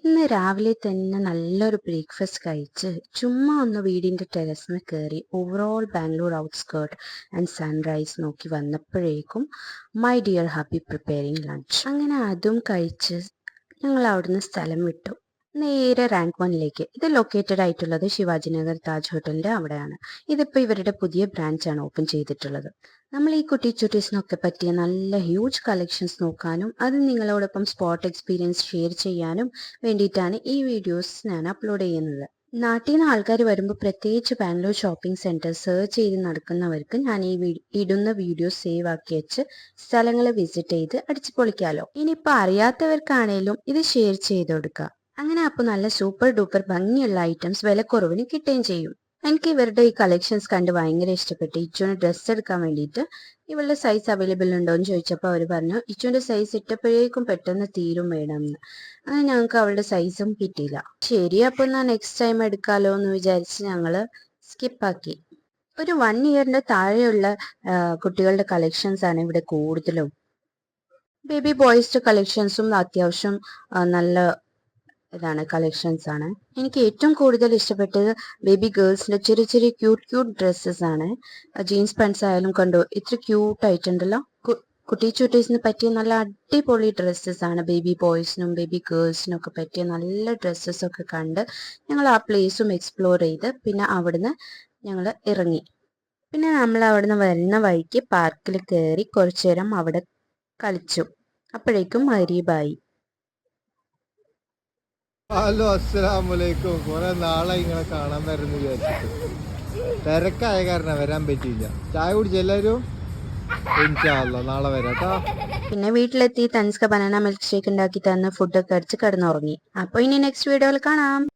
ഇന്ന് രാവിലെ തന്നെ നല്ലൊരു ബ്രേക്ക്ഫാസ്റ്റ് കഴിച്ച് ചുമ്മാ ഒന്ന് വീടിൻ്റെ ടെറസിന് കയറി ഓവറോൾ ബാംഗ്ലൂർ ഔട്ട്സ്കേർട്ട് ആൻഡ് സൺറൈസ് നോക്കി വന്നപ്പോഴേക്കും my dear happy preparing lunch. അങ്ങനെ അതും കഴിച്ച് ഞങ്ങൾ അവിടുന്ന് സ്ഥലം വിട്ടു. നേരെ റാങ്ക് വണ്ണിലേക്ക്. ഇത് ലൊക്കേറ്റഡ് ആയിട്ടുള്ളത് ശിവാജിനഗർ താജ് ഹോട്ടലിൻ്റെ അവിടെയാണ്. ഇതിപ്പോൾ ഇവരുടെ പുതിയ ബ്രാഞ്ചാണ് ഓപ്പൺ ചെയ്തിട്ടുള്ളത്. നമ്മൾ ഈ കുട്ടി ചുട്ടീസിനൊക്കെ പറ്റിയ നല്ല ഹ്യൂജ് കളക്ഷൻസ് നോക്കാനും അത് നിങ്ങളോടൊപ്പം സ്പോട്ട് എക്സ്പീരിയൻസ് ഷെയർ ചെയ്യാനും വേണ്ടിയിട്ടാണ് ഈ വീഡിയോസ് ഞാൻ അപ്ലോഡ് ചെയ്യുന്നത്. നാട്ടിൽ നിന്ന് ആൾക്കാർ വരുമ്പോൾ പ്രത്യേകിച്ച് ബാംഗ്ലൂർ ഷോപ്പിംഗ് സെൻറ്റർ സെർച്ച് ചെയ്ത് നടക്കുന്നവർക്ക് ഞാൻ ഈ ഇടുന്ന വീഡിയോ സേവ് ആക്കി വെച്ച് സ്ഥലങ്ങൾ വിസിറ്റ് ചെയ്ത് അടിച്ചു പൊളിക്കാമല്ലോ. ഇനിയിപ്പോൾ അറിയാത്തവർക്കാണേലും ഇത് ഷെയർ ചെയ്ത് കൊടുക്കുക. അങ്ങനെ അപ്പോൾ നല്ല സൂപ്പർ ഡൂപ്പർ ഭംഗിയുള്ള ഐറ്റംസ് വിലക്കുറവിന് കിട്ടുകയും ചെയ്യും. എനിക്ക് ഇവരുടെ ഈ കളക്ഷൻസ് കണ്ട് ഭയങ്കര ഇഷ്ടപ്പെട്ടു. ഇച്ചുവിന് ഡ്രസ്സ് എടുക്കാൻ വേണ്ടിയിട്ട് ഇവളുടെ സൈസ് അവൈലബിൾ ഉണ്ടോ എന്ന് ചോദിച്ചപ്പോൾ അവർ പറഞ്ഞു ഇച്ചുവിൻ്റെ സൈസ് ഇട്ടപ്പോഴേക്കും പെട്ടെന്ന് തീരും വേണമെന്ന്. അങ്ങനെ ഞങ്ങൾക്ക് അവളുടെ സൈസും കിട്ടിയില്ല. ശരി, അപ്പോൾ ഞാൻ നെക്സ്റ്റ് ടൈം എടുക്കാമല്ലോ എന്ന് വിചാരിച്ച് ഞങ്ങൾ സ്കിപ്പാക്കി. ഒരു 1 ഇയറിൻ്റെ താഴെയുള്ള കുട്ടികളുടെ കളക്ഷൻസ് ആണ് ഇവിടെ കൂടുതലും. ബേബി ബോയ്സിൻ്റെ കളക്ഷൻസും അത്യാവശ്യം നല്ല ഇതാണ് കളക്ഷൻസ് ആണ്. എനിക്ക് ഏറ്റവും കൂടുതൽ ഇഷ്ടപ്പെട്ടത് ബേബി ഗേൾസിന്റെ ചെറിയ ചെറിയ ക്യൂട്ട് ഡ്രസ്സസ് ആണ്. ജീൻസ് പാൻസ് ആയാലും കണ്ടു ഇത്ര ക്യൂട്ട് ആയിട്ടുണ്ടല്ലോ. കുട്ടി ചുട്ടീസിന് പറ്റിയ നല്ല അടിപൊളി ഡ്രസ്സസ് ആണ്. ബേബി ബോയ്സിനും ബേബി ഗേൾസിനും ഒക്കെ പറ്റിയ നല്ല ഡ്രസ്സസ് ഒക്കെ കണ്ട് ഞങ്ങൾ ആ പ്ലേസും എക്സ്പ്ലോർ ചെയ്ത് പിന്നെ അവിടുന്ന് ഞങ്ങൾ ഇറങ്ങി. പിന്നെ നമ്മൾ അവിടുന്ന് വരുന്ന വഴിക്ക് പാർക്കിൽ കയറി കുറച്ചു നേരം അവിടെ കളിച്ചു. അപ്പോഴേക്കും മഗ്‌രിബായി. ഹലോ, അസ്സലാമലൈക്കും. കുറെ നാളായി ഇങ്ങനെ കാണാൻ വരുന്നു വിചാരിച്ചിട്ട്. തിരക്കായ കാരണം വരാൻ പറ്റിയില്ല. ചായ കുടിച്ച് എല്ലാവരും ഇൻഷാ അല്ലാ നാളെ വരാം കേട്ടോ. പിന്നെ വീട്ടിലെത്തി തൻസ്ക ബനാന മിൽക്ക് ഷേക്ക് ഉണ്ടാക്കി തന്ന് ഫുഡൊക്കെ അടിച്ച് കിടന്നുറങ്ങി. അപ്പോൾ ഇനി നെക്സ്റ്റ് വീഡിയോയിൽ കാണാം.